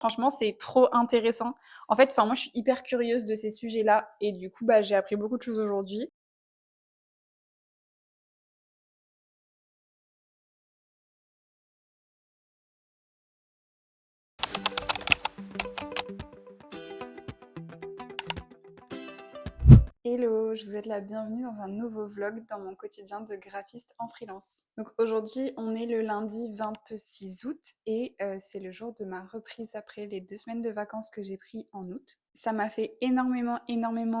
Franchement, c'est trop intéressant. En fait, enfin moi je suis hyper curieuse de ces sujets-là et du coup bah j'ai appris beaucoup de choses aujourd'hui. Hello, je vous souhaite la bienvenue dans un nouveau vlog dans mon quotidien de graphiste en freelance. Donc aujourd'hui, on est le lundi 26 août et c'est le jour de ma reprise après les 2 semaines de vacances que j'ai pris en août. Ça m'a fait énormément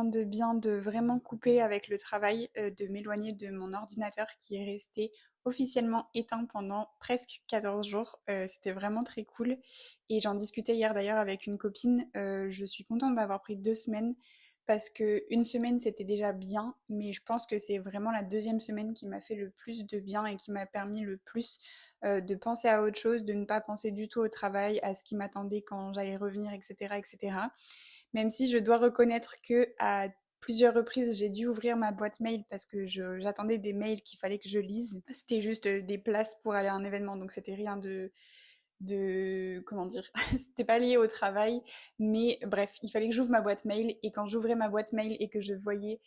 de bien de vraiment couper avec le travail, de m'éloigner de mon ordinateur qui est resté officiellement éteint pendant presque 14 jours. C'était vraiment très cool et j'en discutais hier d'ailleurs avec une copine. Je suis contente d'avoir pris 2 semaines parce que une semaine c'était déjà bien, mais je pense que c'est vraiment la deuxième semaine qui m'a fait le plus de bien et qui m'a permis le plus de penser à autre chose, de ne pas penser du tout au travail, à ce qui m'attendait quand j'allais revenir, etc., etc. Même si je dois reconnaître que à plusieurs reprises, j'ai dû ouvrir ma boîte mail parce que j'attendais des mails qu'il fallait que je lise. C'était juste des places pour aller à un événement, donc c'était rien de comment dire, c'était pas lié au travail, mais bref, il fallait que j'ouvre ma boîte mail et quand j'ouvrais ma boîte mail et que je voyais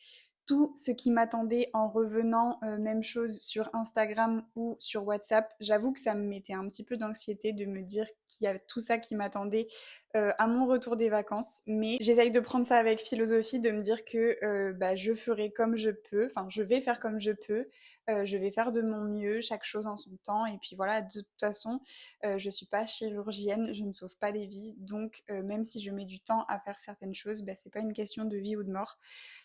tout ce qui m'attendait en revenant, même chose sur Instagram ou sur WhatsApp, j'avoue que ça me mettait un petit peu d'anxiété de me dire qu'il y a tout ça qui m'attendait à mon retour des vacances, mais j'essaye de prendre ça avec philosophie, de me dire que bah, je ferai comme je peux, enfin je vais faire comme je peux, je vais faire de mon mieux, chaque chose en son temps, et puis voilà, de toute façon, je suis pas chirurgienne, je ne sauve pas des vies, donc même si je mets du temps à faire certaines choses, bah, c'est pas une question de vie ou de mort.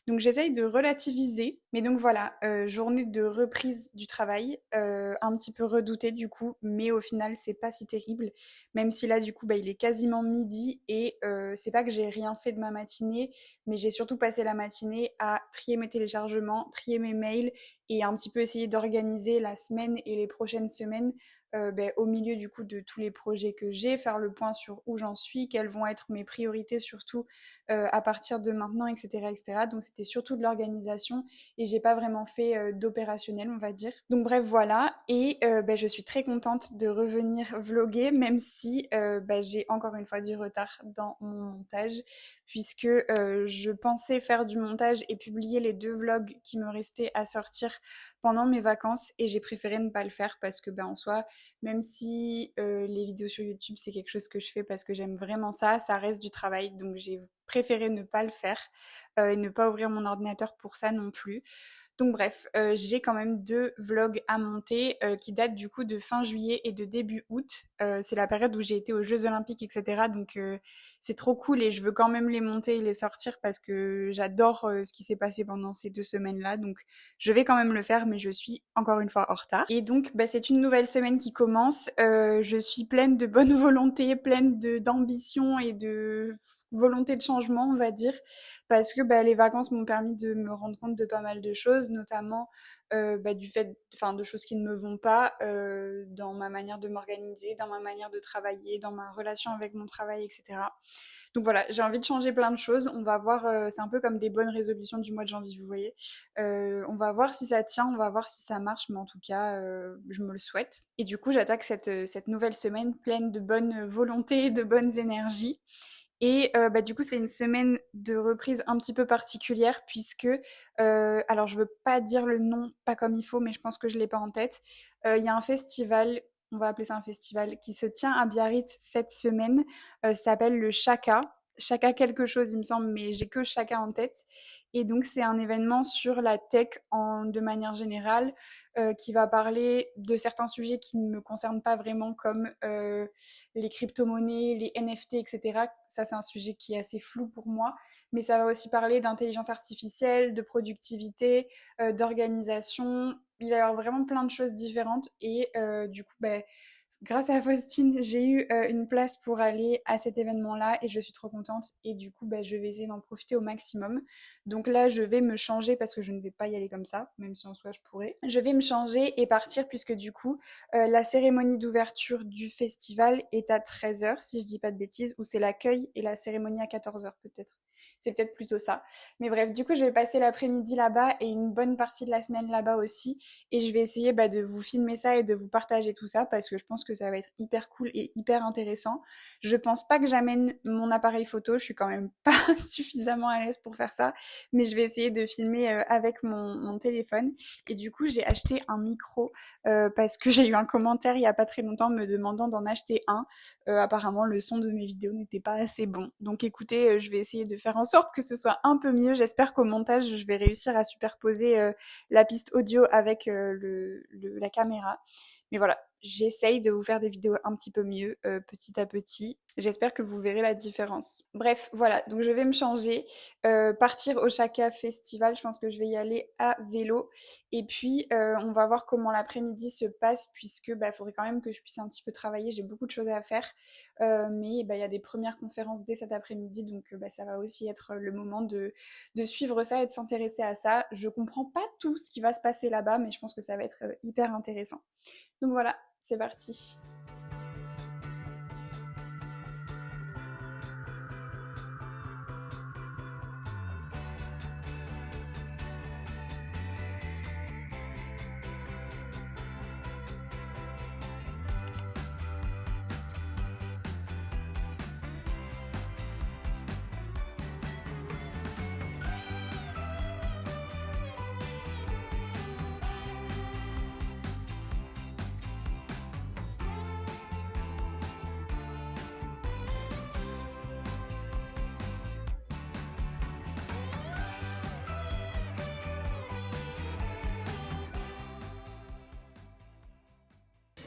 Donc j'essaye de relativiser, mais donc voilà, journée de reprise du travail, un petit peu redoutée du coup, mais au final c'est pas si terrible, même si là du coup bah, il est quasiment midi et c'est pas que j'ai rien fait de ma matinée, mais j'ai surtout passé la matinée à trier mes téléchargements, trier mes mails et un petit peu essayer d'organiser la semaine et les prochaines semaines ben, au milieu du coup de tous les projets que j'ai, faire le point sur où j'en suis, quelles vont être mes priorités surtout à partir de maintenant, etc., etc. Donc c'était surtout de l'organisation et j'ai pas vraiment fait d'opérationnel, on va dire. Donc bref, voilà. Et ben, je suis très contente de revenir vlogger, même si ben, j'ai encore une fois du retard dans mon montage, puisque je pensais faire du montage et publier les 2 vlogs qui me restaient à sortir pendant mes vacances et j'ai préféré ne pas le faire parce que ben en soi, même si les vidéos sur YouTube c'est quelque chose que je fais parce que j'aime vraiment ça, ça reste du travail, donc j'ai préféré ne pas le faire et ne pas ouvrir mon ordinateur pour ça non plus. Donc bref, j'ai quand même 2 vlogs à monter qui datent du coup de fin juillet et de début août. C'est la période où j'ai été aux Jeux Olympiques, etc. Donc c'est trop cool et je veux quand même les monter et les sortir parce que j'adore ce qui s'est passé pendant ces 2 semaines-là. Donc je vais quand même le faire, mais je suis encore une fois en retard. Et donc bah, c'est une nouvelle semaine qui commence. Je suis pleine de bonne volonté, pleine d'ambition et de volonté de changement, on va dire, parce que bah, les vacances m'ont permis de me rendre compte de pas mal de choses, notamment bah, du fait, enfin, de choses qui ne me vont pas dans ma manière de m'organiser, dans ma manière de travailler, dans ma relation avec mon travail, etc. Donc voilà, j'ai envie de changer plein de choses. On va voir, c'est un peu comme des bonnes résolutions du mois de janvier, vous voyez. On va voir si ça tient, on va voir si ça marche, mais en tout cas, je me le souhaite. Et du coup, j'attaque cette nouvelle semaine pleine de bonne volonté, de bonnes énergies. Et bah, du coup, c'est une semaine de reprise un petit peu particulière puisque, alors je veux pas dire le nom pas comme il faut, mais je pense que je l'ai pas en tête. Il y a un festival, on va appeler ça un festival, qui se tient à Biarritz cette semaine. Ça s'appelle le Chaka. Chaka quelque chose, il me semble, mais j'ai que Chaka en tête. Et donc c'est un événement sur la tech de manière générale qui va parler de certains sujets qui ne me concernent pas vraiment comme les crypto-monnaies, les NFT, etc. Ça, c'est un sujet qui est assez flou pour moi. Mais ça va aussi parler d'intelligence artificielle, de productivité, d'organisation. Il va y avoir vraiment plein de choses différentes. Et du coup, ben, grâce à Faustine, j'ai eu une place pour aller à cet événement-là et je suis trop contente. Et du coup, bah, je vais essayer d'en profiter au maximum. Donc là, je vais me changer parce que je ne vais pas y aller comme ça, même si en soi je pourrais. Je vais me changer et partir puisque du coup, la cérémonie d'ouverture du festival est à 13 heures, si je dis pas de bêtises, ou c'est l'accueil et la cérémonie à 14 heures peut-être. C'est peut-être plutôt ça. Mais bref, du coup, je vais passer l'après-midi là-bas et une bonne partie de la semaine là-bas aussi. Et je vais essayer de vous filmer ça et de vous partager tout ça parce que je pense que ça va être hyper cool et hyper intéressant. Je pense pas que j'amène mon appareil photo, je suis quand même pas suffisamment à l'aise pour faire ça, mais je vais essayer de filmer avec mon téléphone. Et du coup, j'ai acheté un micro parce que j'ai eu un commentaire il y a pas très longtemps me demandant d'en acheter un. Apparemment, le son de mes vidéos n'était pas assez bon. Donc écoutez, je vais essayer de faire en sorte que ce soit un peu mieux. J'espère qu'au montage, je vais réussir à superposer la piste audio avec la caméra. Mais voilà, j'essaye de vous faire des vidéos un petit peu mieux petit à petit. J'espère que vous verrez la différence. Bref, voilà, donc je vais me changer, partir au Chaka Festival, je pense que je vais y aller à vélo. Et puis, on va voir comment l'après-midi se passe puisque faudrait quand même que je puisse un petit peu travailler, j'ai beaucoup de choses à faire. Mais il y a des premières conférences dès cet après-midi, donc ça va aussi être le moment de suivre ça et de s'intéresser à ça. Je comprends pas tout ce qui va se passer là-bas, mais je pense que ça va être hyper intéressant. Donc voilà, c'est parti.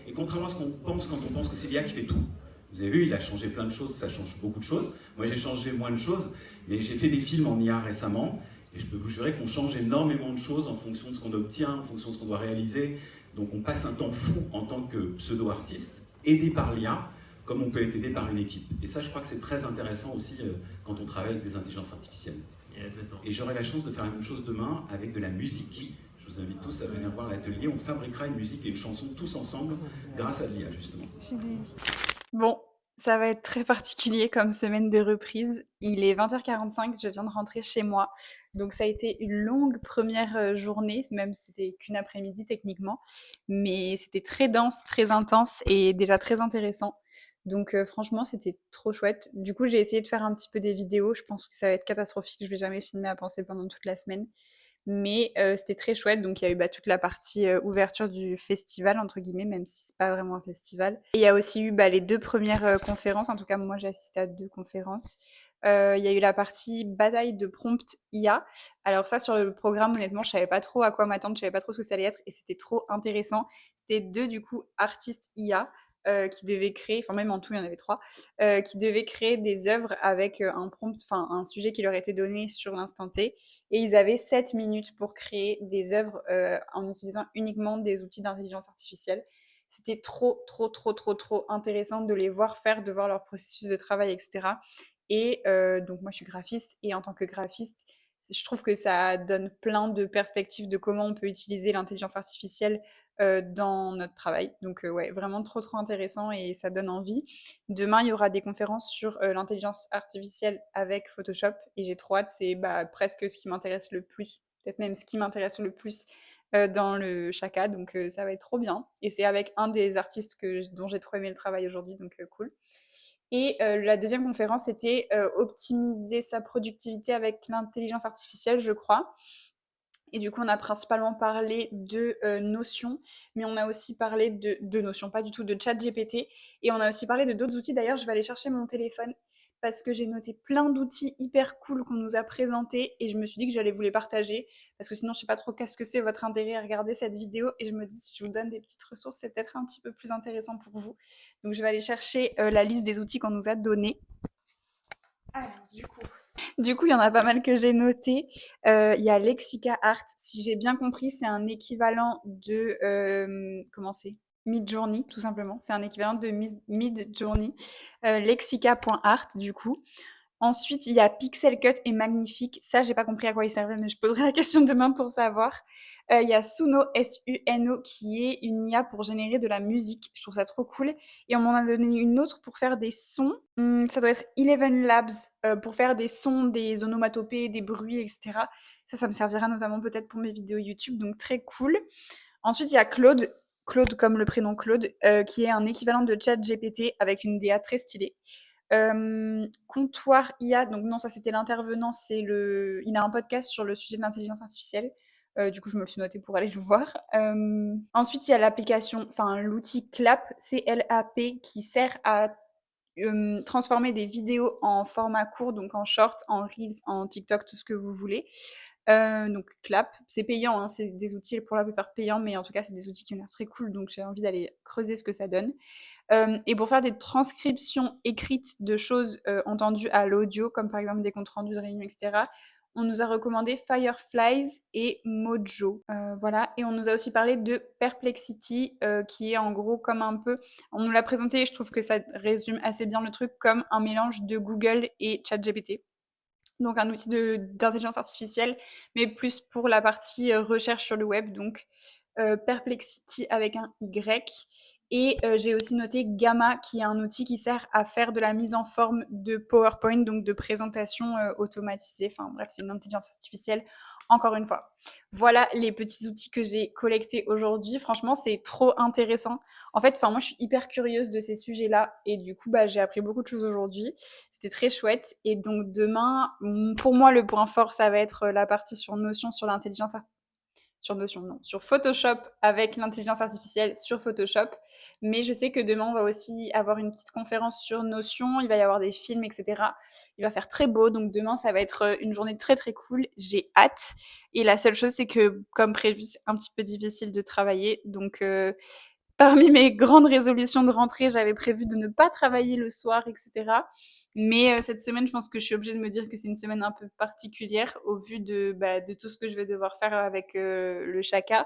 Et contrairement à ce qu'on pense quand on pense que c'est l'IA qui fait tout, vous avez vu, il a changé plein de choses, ça change beaucoup de choses. Moi, j'ai changé moins de choses, mais j'ai fait des films en IA récemment, et je peux vous jurer qu'on change énormément de choses en fonction de ce qu'on obtient, en fonction de ce qu'on doit réaliser. Donc on passe un temps fou en tant que pseudo-artiste, aidé par l'IA, comme on peut être aidé par une équipe. Et ça, je crois que c'est très intéressant aussi quand on travaille avec des intelligences artificielles. Et j'aurai la chance de faire la même chose demain avec de la musique. Je vous invite tous à venir voir l'atelier. On fabriquera une musique et une chanson tous ensemble grâce à l'IA, justement. Bon, ça va être très particulier comme semaine de reprise. Il est 20h45, je viens de rentrer chez moi. Donc ça a été une longue première journée, même si c'était qu'une après-midi techniquement. Mais c'était très dense, très intense et déjà très intéressant. Donc franchement, c'était trop chouette. Du coup, j'ai essayé de faire un petit peu des vidéos. Je pense que ça va être catastrophique. Je vais jamais filmer à penser pendant toute la semaine. Mais c'était très chouette. Donc il y a eu toute la partie ouverture du festival, entre guillemets, même si c'est pas vraiment un festival. Et il y a aussi eu les deux premières conférences. En tout cas, moi, j'ai assisté à deux conférences. Il y a eu la partie bataille de prompt IA. Alors ça, sur le programme, honnêtement, je savais pas trop à quoi m'attendre, je savais pas trop ce que ça allait être, et c'était trop intéressant. C'était deux, du coup, artistes IA qui devaient créer, enfin même en tout, il y en avait trois, qui devaient créer des œuvres avec un prompt, enfin un sujet qui leur était donné sur l'instant T. Et ils avaient 7 minutes pour créer des œuvres en utilisant uniquement des outils d'intelligence artificielle. C'était trop, trop, trop, trop, trop intéressant de les voir faire, de voir leur processus de travail, etc. Et donc moi, je suis graphiste et en tant que graphiste, je trouve que ça donne plein de perspectives de comment on peut utiliser l'intelligence artificielle dans notre travail. Donc ouais, vraiment trop trop intéressant et ça donne envie. Demain, il y aura des conférences sur l'intelligence artificielle avec Photoshop et j'ai trop hâte. C'est presque ce qui m'intéresse le plus, peut-être même ce qui m'intéresse le plus dans le Chaka. Donc ça va être trop bien. Et c'est avec un des artistes dont j'ai trop aimé le travail aujourd'hui, donc cool. Et la deuxième conférence, c'était optimiser sa productivité avec l'intelligence artificielle, je crois. Et du coup, on a principalement parlé de Notion, mais on a aussi parlé de Notion, pas du tout de ChatGPT. Et on a aussi parlé de d'autres outils. D'ailleurs, je vais aller chercher mon téléphone parce que j'ai noté plein d'outils hyper cool qu'on nous a présentés et je me suis dit que j'allais vous les partager parce que sinon, je sais pas trop qu'est-ce que c'est votre intérêt à regarder cette vidéo et je me dis si je vous donne des petites ressources, c'est peut-être un petit peu plus intéressant pour vous. Donc, je vais aller chercher la liste des outils qu'on nous a donnés. Alors, du coup, il y en a pas mal que j'ai noté. Il y a Lexica Art. Si j'ai bien compris, c'est un équivalent de comment c'est Midjourney, tout simplement. C'est un équivalent de Midjourney. Lexica.art, du coup. Ensuite, il y a Pixel Cut et Magnifique. Ça, j'ai pas compris à quoi ils servaient, mais je poserai la question demain pour savoir. Il y a Suno, Suno, qui est une IA pour générer de la musique. Je trouve ça trop cool. Et on m'en a donné une autre pour faire des sons. Ça doit être Eleven Labs pour faire des sons, des onomatopées, des bruits, etc. Ça me servira notamment peut-être pour mes vidéos YouTube, donc très cool. Ensuite, il y a Claude, Claude comme le prénom Claude, qui est un équivalent de ChatGPT avec une DA très stylée. Comptoir IA, donc non, ça c'était l'intervenant, il a un podcast sur le sujet de l'intelligence artificielle. Du coup, je me le suis noté pour aller le voir. Ensuite, il y a l'application, enfin l'outil Clap, C-L-A-P, qui sert à transformer des vidéos en format court, donc en short, en reels, en TikTok, tout ce que vous voulez. Donc Clap, c'est payant, hein, c'est des outils pour la plupart payants, mais en tout cas, c'est des outils qui ont l'air très cool, donc j'ai envie d'aller creuser ce que ça donne. Et pour faire des transcriptions écrites de choses entendues à l'audio, comme par exemple des comptes rendus de réunion, etc., on nous a recommandé Fireflies et Mojo. Voilà. Et on nous a aussi parlé de Perplexity, qui est en gros comme un peu. On nous l'a présenté et je trouve que ça résume assez bien le truc comme un mélange de Google et ChatGPT. Donc un outil d'intelligence artificielle, mais plus pour la partie recherche sur le web. Donc Perplexity avec un Y. Et j'ai aussi noté Gamma, qui est un outil qui sert à faire de la mise en forme de PowerPoint, donc de présentation automatisée. Enfin bref, c'est une intelligence artificielle, encore une fois. Voilà les petits outils que j'ai collectés aujourd'hui. Franchement, c'est trop intéressant. En fait, moi, je suis hyper curieuse de ces sujets-là. Et du coup, j'ai appris beaucoup de choses aujourd'hui. C'était très chouette. Et donc demain, pour moi, le point fort, ça va être la partie sur Notion, sur l'intelligence artificielle sur Notion, non, sur Photoshop avec l'intelligence artificielle sur Photoshop. Mais je sais que demain, on va aussi avoir une petite conférence sur Notion. Il va y avoir des films, etc. Il va faire très beau. Donc demain, ça va être une journée très, très cool. J'ai hâte. Et la seule chose, c'est que, comme prévu, c'est un petit peu difficile de travailler. Donc, parmi mes grandes résolutions de rentrée, j'avais prévu de ne pas travailler le soir, etc. Mais cette semaine, je pense que je suis obligée de me dire que c'est une semaine un peu particulière au vu de tout ce que je vais devoir faire avec le chaka.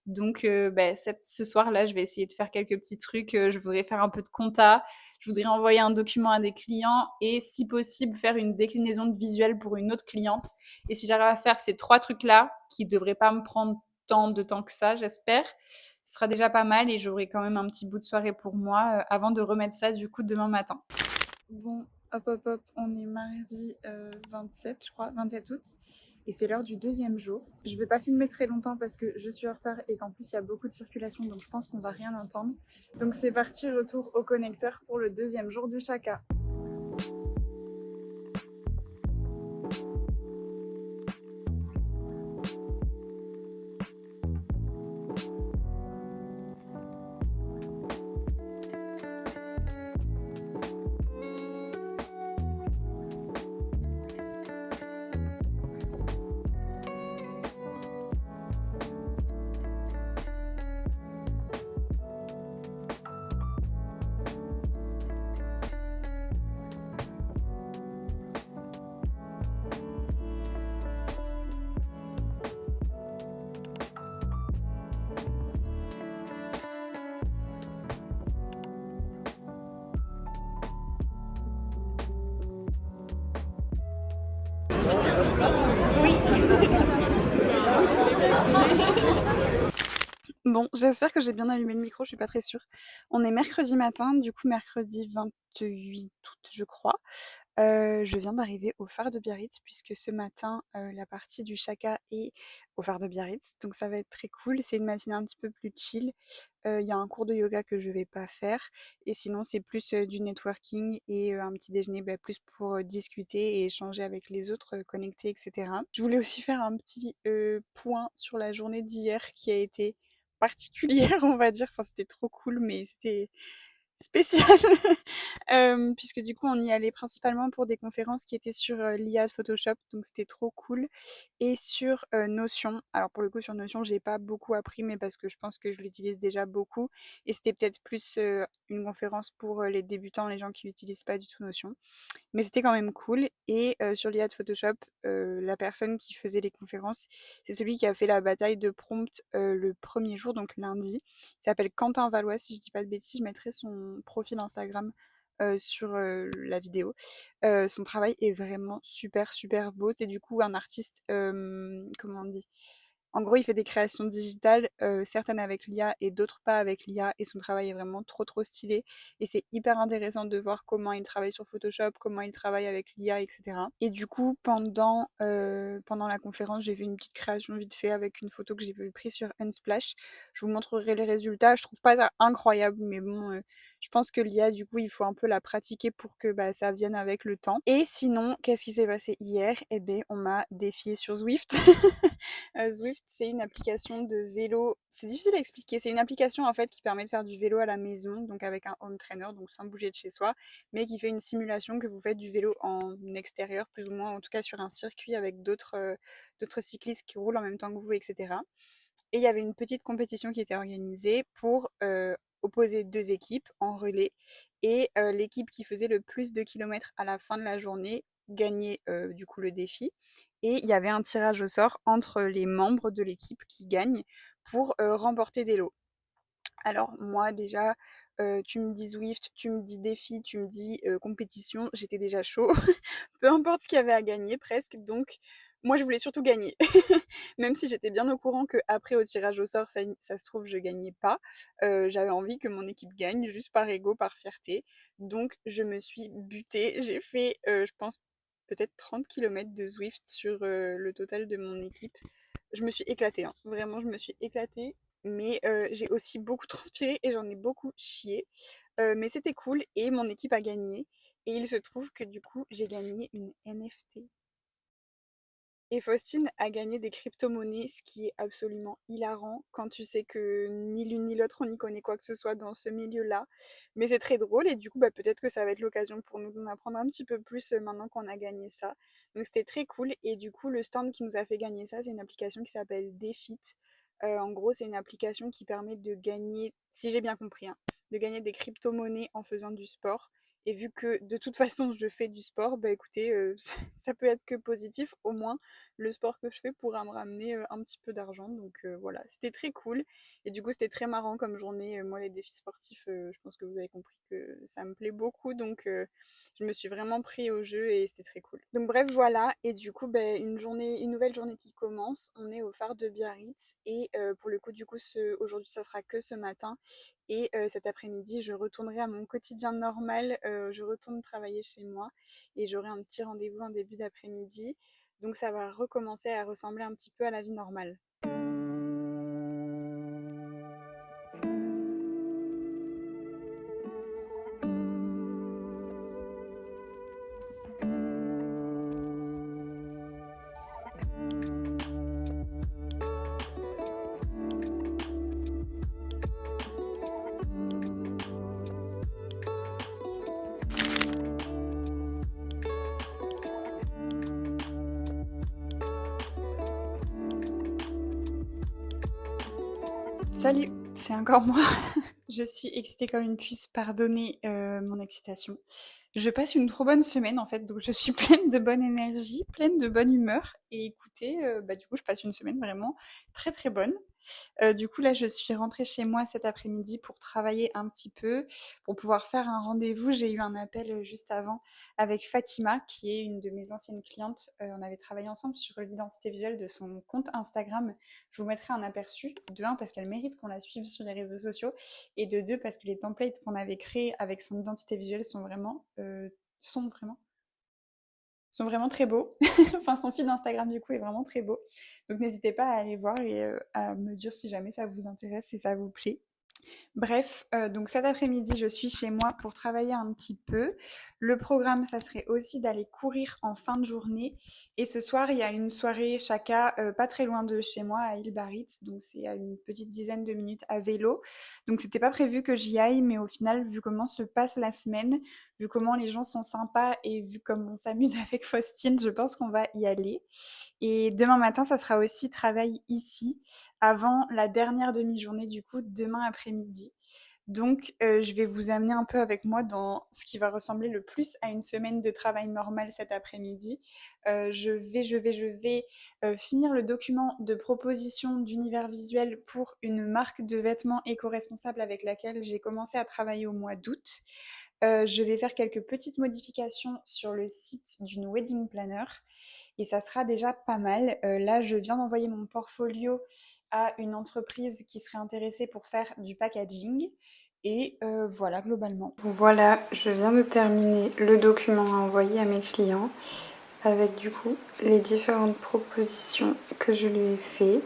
Donc, ce soir-là, je vais essayer de faire quelques petits trucs. Je voudrais faire un peu de compta. Je voudrais envoyer un document à des clients et, si possible, faire une déclinaison de visuel pour une autre cliente. Et si j'arrive à faire ces 3 trucs-là, qui ne devraient pas me prendre tant de temps que ça, j'espère, ce sera déjà pas mal et j'aurai quand même un petit bout de soirée pour moi avant de remettre ça du coup demain matin. Bon, hop hop hop, on est mardi 27, je crois, 27 août. Et c'est l'heure du deuxième jour. Je vais pas filmer très longtemps parce que je suis en retard et qu'en plus il y a beaucoup de circulation, donc je pense qu'on va rien entendre. Donc c'est parti, retour au connecteur pour le deuxième jour du chaka. Bon, j'espère que j'ai bien allumé le micro, je suis pas très sûre. On est mercredi matin, du coup mercredi 28 août, je crois. Je viens d'arriver au phare de Biarritz puisque ce matin, la partie du chaka est au phare de Biarritz, donc ça va être très cool. C'est une matinée un petit peu plus chill. Il y a un cours de yoga que je vais pas faire et sinon c'est plus, du networking et un petit déjeuner, plus pour, discuter et échanger avec les autres, connecter et cetera. Je voulais aussi faire un petit, point sur la journée d'hier qui a été particulière, on va dire. Enfin, c'était trop cool, mais c'était spécial. Puisque du coup, on y allait principalement pour des conférences qui étaient sur l'IA de Photoshop, donc c'était trop cool. Et sur Notion. Alors pour le coup, sur Notion, j'ai pas beaucoup appris, mais parce que je pense que je l'utilise déjà beaucoup. Et c'était peut-être plus une conférence pour les débutants, les gens qui n'utilisent pas du tout Notion. Mais c'était quand même cool. Et sur l'IA de Photoshop, la personne qui faisait les conférences, c'est celui qui a fait la bataille de prompt le premier jour, donc lundi. Il s'appelle Quentin Valois, si je dis pas de bêtises. Je mettrai son profil Instagram sur la vidéo. Son travail est vraiment super, super beau. C'est du coup un artiste, comment on dit? En gros, il fait des créations digitales, certaines avec l'IA et d'autres pas avec l'IA et son travail est vraiment trop, trop stylé et c'est hyper intéressant de voir comment il travaille sur Photoshop, comment il travaille avec l'IA et cetera et du coup, pendant la conférence, j'ai vu une petite création vite fait avec une photo que j'ai prise sur Unsplash. Je vous montrerai les résultats. Je trouve pas ça incroyable, mais bon, je pense que l'IA, du coup, il faut un peu la pratiquer pour que bah, ça vienne avec le temps. Et sinon, qu'est-ce qui s'est passé hier? Eh bien, on m'a défié sur Zwift. Zwift, c'est une application de vélo. C'est difficile à expliquer. C'est une application en fait qui permet de faire du vélo à la maison, donc avec un home trainer, donc sans bouger de chez soi, mais qui fait une simulation que vous faites du vélo en extérieur, plus ou moins, en tout cas sur un circuit avec d'autres cyclistes qui roulent en même temps que vous, etc. Et il y avait une petite compétition qui était organisée pour opposer deux équipes en relais. Et l'équipe qui faisait le plus de kilomètres à la fin de la journée gagnait du coup le défi. Et il y avait un tirage au sort entre les membres de l'équipe qui gagnent pour remporter des lots. Alors moi déjà, tu me dis Zwift, tu me dis défi, tu me dis compétition, j'étais déjà chaud. Peu importe ce qu'il y avait à gagner presque, donc moi je voulais surtout gagner. Même si j'étais bien au courant qu'après au tirage au sort, ça se trouve je gagnais pas, j'avais envie que mon équipe gagne juste par ego, par fierté. Donc je me suis butée, j'ai fait, je pense peut-être 30 kilomètres de Zwift sur le total de mon équipe. Je me suis éclatée, hein. Vraiment je me suis éclatée, mais j'ai aussi beaucoup transpiré et j'en ai beaucoup chié. Mais c'était cool et mon équipe a gagné. Et il se trouve que du coup, j'ai gagné une NFT. Et Faustine a gagné des crypto-monnaies, ce qui est absolument hilarant quand tu sais que ni l'une ni l'autre on n'y connaît quoi que ce soit dans ce milieu-là. Mais c'est très drôle et du coup bah, peut-être que ça va être l'occasion pour nous d'en apprendre un petit peu plus maintenant qu'on a gagné ça. Donc c'était très cool et du coup le stand qui nous a fait gagner ça, c'est une application qui s'appelle Defit. En gros c'est une application qui permet de gagner, si j'ai bien compris, hein, de gagner des crypto-monnaies en faisant du sport. Et vu que de toute façon je fais du sport, bah écoutez, ça peut être que positif, au moins le sport que je fais pourra me ramener un petit peu d'argent. Donc voilà, c'était très cool. Et du coup, c'était très marrant comme journée. Moi, les défis sportifs, je pense que vous avez compris que ça me plaît beaucoup. Donc je me suis vraiment pris au jeu et c'était très cool. Donc bref, voilà. Et du coup, ben, une nouvelle journée qui commence. On est au phare de Biarritz. Et pour le coup, du coup, aujourd'hui, ça sera que ce matin. Et cet après-midi, je retournerai à mon quotidien normal. Je retourne travailler chez moi et j'aurai un petit rendez-vous en début d'après-midi. Donc ça va recommencer à ressembler un petit peu à la vie normale. Salut, c'est encore moi. Je suis excitée comme une puce, pardonnez mon excitation. Je passe une trop bonne semaine en fait, donc je suis pleine de bonne énergie, pleine de bonne humeur. Et écoutez, bah, du coup je passe une semaine vraiment très très bonne. Du coup, là, je suis rentrée chez moi cet après-midi pour travailler un petit peu, pour pouvoir faire un rendez-vous. J'ai eu un appel juste avant avec Fatima, qui est une de mes anciennes clientes. On avait travaillé ensemble sur l'identité visuelle de son compte Instagram. Je vous mettrai un aperçu, de un, parce qu'elle mérite qu'on la suive sur les réseaux sociaux, et de deux, parce que les templates qu'on avait créés avec son identité visuelle sont vraiment sont vraiment très beaux. Enfin, son feed Instagram, du coup, est vraiment très beau. Donc, n'hésitez pas à aller voir et à me dire si jamais ça vous intéresse, si ça vous plaît. Bref, donc cet après-midi, je suis chez moi pour travailler un petit peu. Le programme, ça serait aussi d'aller courir en fin de journée. Et ce soir, il y a une soirée chaka, pas très loin de chez moi, à Île-Baritz. Donc c'est à une petite dizaine de minutes à vélo. Donc c'était pas prévu que j'y aille, mais au final, vu comment se passe la semaine, vu comment les gens sont sympas et vu comme on s'amuse avec Faustine, je pense qu'on va y aller. Et demain matin, ça sera aussi travail ici, avant la dernière demi-journée du coup, demain après-midi. Donc, je vais vous amener un peu avec moi dans ce qui va ressembler le plus à une semaine de travail normale cet après-midi. Je vais finir le document de proposition d'univers visuel pour une marque de vêtements éco-responsable avec laquelle j'ai commencé à travailler au mois d'août. Je vais faire quelques petites modifications sur le site d'une wedding planner et ça sera déjà pas mal. Là, je viens d'envoyer mon portfolio à une entreprise qui serait intéressée pour faire du packaging et voilà globalement. Voilà, je viens de terminer le document à envoyer à mes clients avec du coup les différentes propositions que je lui ai fait.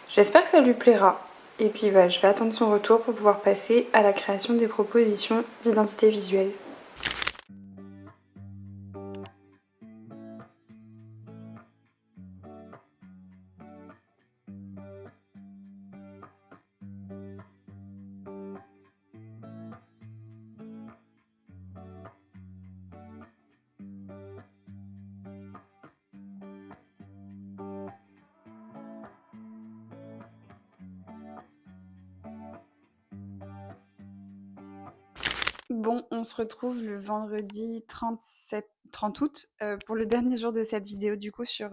J'espère que ça lui plaira. Et puis je vais attendre son retour pour pouvoir passer à la création des propositions d'identité visuelle. Bon, on se retrouve le vendredi 30 août pour le dernier jour de cette vidéo du coup sur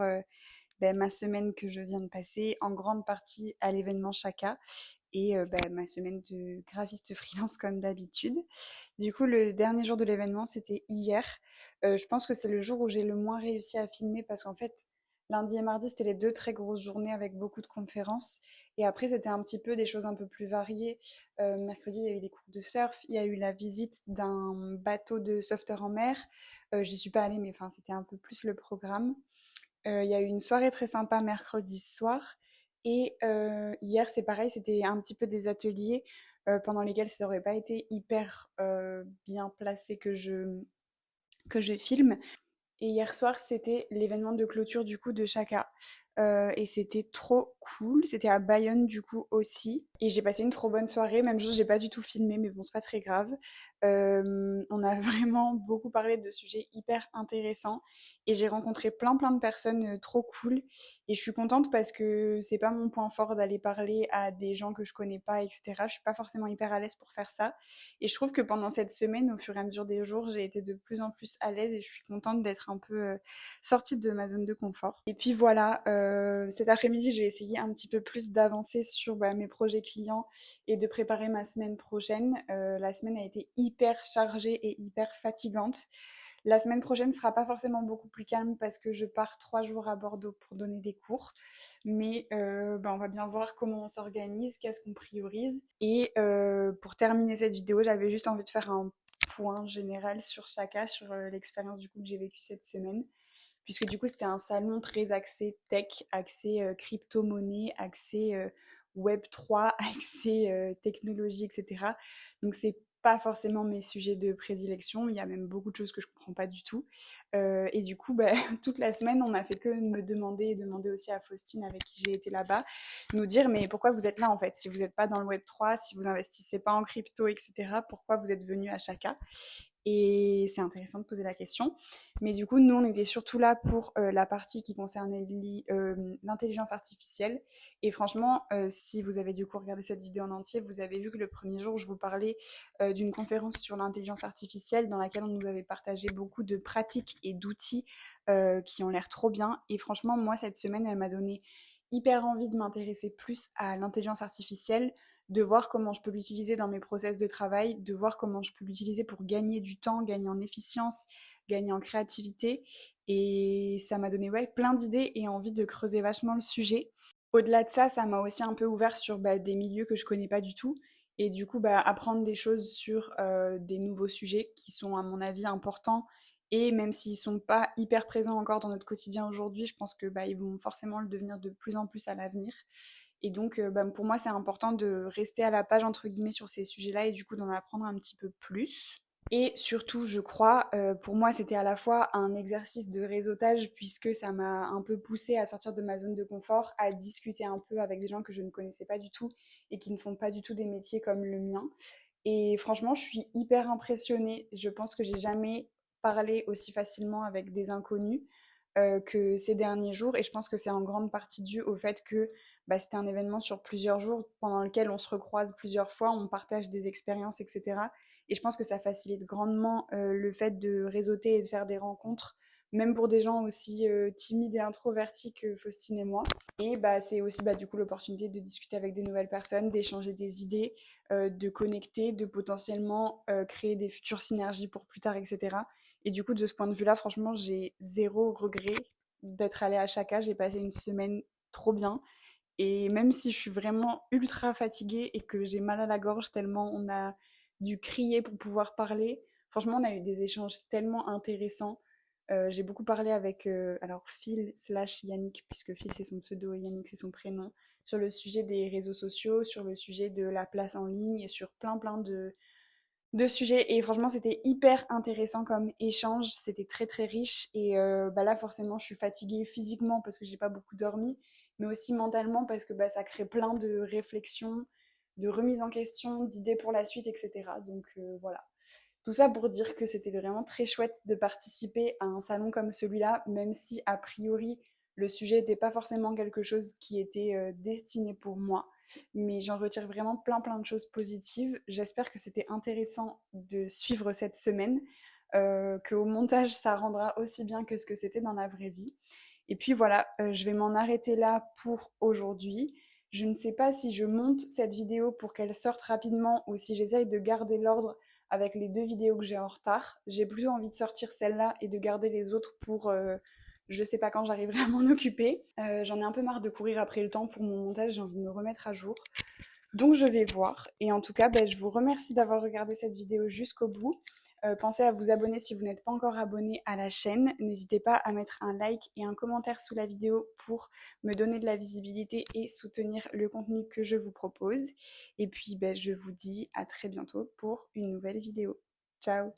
ma semaine que je viens de passer en grande partie à l'événement Chaka et ma semaine de graphiste freelance comme d'habitude. Du coup, le dernier jour de l'événement, c'était hier. Je pense que c'est le jour où j'ai le moins réussi à filmer parce qu'en fait, lundi et mardi, c'était les 2 très grosses journées avec beaucoup de conférences. Et après, c'était un petit peu des choses un peu plus variées. Mercredi, il y a eu des cours de surf, il y a eu la visite d'un bateau de sauveteur en mer. J'y suis pas allée, mais enfin, c'était un peu plus le programme. Il y a eu une soirée très sympa mercredi soir. Et hier, c'est pareil, c'était un petit peu des ateliers pendant lesquels ça n'aurait pas été hyper bien placé que je filme. Et hier soir, c'était l'événement de clôture du coup de Chaka. Et c'était trop cool. C'était à Bayonne du coup aussi. Et j'ai passé une trop bonne soirée. Même chose, j'ai pas du tout filmé, mais bon, c'est pas très grave. On a vraiment beaucoup parlé de sujets hyper intéressants. Et j'ai rencontré plein de personnes trop cool. Et je suis contente parce que c'est pas mon point fort d'aller parler à des gens que je connais pas, etc. Je suis pas forcément hyper à l'aise pour faire ça. Et je trouve que pendant cette semaine, au fur et à mesure des jours, j'ai été de plus en plus à l'aise et je suis contente d'être un peu sortie de ma zone de confort. Et puis voilà, cet après-midi, j'ai essayé un petit peu plus d'avancer sur mes projets clients et de préparer ma semaine prochaine. La semaine a été hyper chargée et hyper fatigante. La semaine prochaine sera pas forcément beaucoup plus calme parce que je pars 3 jours à Bordeaux pour donner des cours. Mais on va bien voir comment on s'organise, qu'est-ce qu'on priorise. Et pour terminer cette vidéo, j'avais juste envie de faire un point général sur Chaka, sur l'expérience du coup que j'ai vécue cette semaine. Puisque du coup, c'était un salon très axé tech, axé crypto-monnaie, axé Web3, axé technologie, etc. Donc, c'est pas forcément mes sujets de prédilection. Il y a même beaucoup de choses que je comprends pas du tout. Et du coup, toute la semaine, on a fait que me demander et demander aussi à Faustine avec qui j'ai été là-bas, nous dire mais pourquoi vous êtes là en fait? Si vous n'êtes pas dans le Web3, si vous investissez pas en crypto, etc., pourquoi vous êtes venu à Chaka? Et c'est intéressant de poser la question. Mais du coup, nous, on était surtout là pour la partie qui concernait l'intelligence artificielle. Et franchement, si vous avez du coup regardé cette vidéo en entier, vous avez vu que le premier jour, je vous parlais d'une conférence sur l'intelligence artificielle dans laquelle on nous avait partagé beaucoup de pratiques et d'outils qui ont l'air trop bien. Et franchement, moi, cette semaine, elle m'a donné hyper envie de m'intéresser plus à l'intelligence artificielle, de voir comment je peux l'utiliser dans mes process de travail, de voir comment je peux l'utiliser pour gagner du temps, gagner en efficience, gagner en créativité. Et ça m'a donné plein d'idées et envie de creuser vachement le sujet. Au-delà de ça, ça m'a aussi un peu ouvert sur des milieux que je connais pas du tout. Et du coup, apprendre des choses sur des nouveaux sujets qui sont, à mon avis, importants. Et même s'ils sont pas hyper présents encore dans notre quotidien aujourd'hui, je pense que ils vont forcément le devenir de plus en plus à l'avenir. Et donc, pour moi, c'est important de rester à la page, entre guillemets, sur ces sujets-là et du coup d'en apprendre un petit peu plus. Et surtout, je crois, pour moi, c'était à la fois un exercice de réseautage puisque ça m'a un peu poussée à sortir de ma zone de confort, à discuter un peu avec des gens que je ne connaissais pas du tout et qui ne font pas du tout des métiers comme le mien. Et franchement, je suis hyper impressionnée. Je pense que j'ai jamais parlé aussi facilement avec des inconnus que ces derniers jours. Et je pense que c'est en grande partie dû au fait que c'était un événement sur plusieurs jours pendant lequel on se recroise plusieurs fois, on partage des expériences, etc. Et je pense que ça facilite grandement le fait de réseauter et de faire des rencontres, même pour des gens aussi timides et introvertis que Faustine et moi. Et c'est aussi du coup l'opportunité de discuter avec des nouvelles personnes, d'échanger des idées, de connecter, de potentiellement créer des futures synergies pour plus tard, etc. Et du coup, de ce point de vue-là, franchement, j'ai zéro regret d'être allée à Chaka. J'ai passé une semaine trop bien. Et même si je suis vraiment ultra fatiguée et que j'ai mal à la gorge tellement on a dû crier pour pouvoir parler, franchement, on a eu des échanges tellement intéressants. J'ai beaucoup parlé avec alors Phil slash Yannick, puisque Phil c'est son pseudo et Yannick c'est son prénom, sur le sujet des réseaux sociaux, sur le sujet de la place en ligne et sur plein de sujets. Et franchement, c'était hyper intéressant comme échange. C'était très très riche. Et bah là, forcément, je suis fatiguée physiquement parce que j'ai pas beaucoup dormi, mais aussi mentalement parce que bah, ça crée plein de réflexions, de remises en question, d'idées pour la suite, etc. Donc voilà. Tout ça pour dire que c'était vraiment très chouette de participer à un salon comme celui-là, même si a priori le sujet n'était pas forcément quelque chose qui était destiné pour moi. Mais j'en retire vraiment plein de choses positives. J'espère que c'était intéressant de suivre cette semaine, qu'au montage ça rendra aussi bien que ce que c'était dans la vraie vie. Et puis voilà, je vais m'en arrêter là pour aujourd'hui. Je ne sais pas si je monte cette vidéo pour qu'elle sorte rapidement ou si j'essaye de garder l'ordre avec les 2 vidéos que j'ai en retard. J'ai plutôt envie de sortir celle-là et de garder les autres pour je sais pas quand j'arriverai à m'en occuper. J'en ai un peu marre de courir après le temps pour mon montage, j'ai envie de me remettre à jour. Donc je vais voir. Et en tout cas, je vous remercie d'avoir regardé cette vidéo jusqu'au bout. Pensez à vous abonner si vous n'êtes pas encore abonné à la chaîne. N'hésitez pas à mettre un like et un commentaire sous la vidéo pour me donner de la visibilité et soutenir le contenu que je vous propose. Et puis je vous dis à très bientôt pour une nouvelle vidéo. Ciao!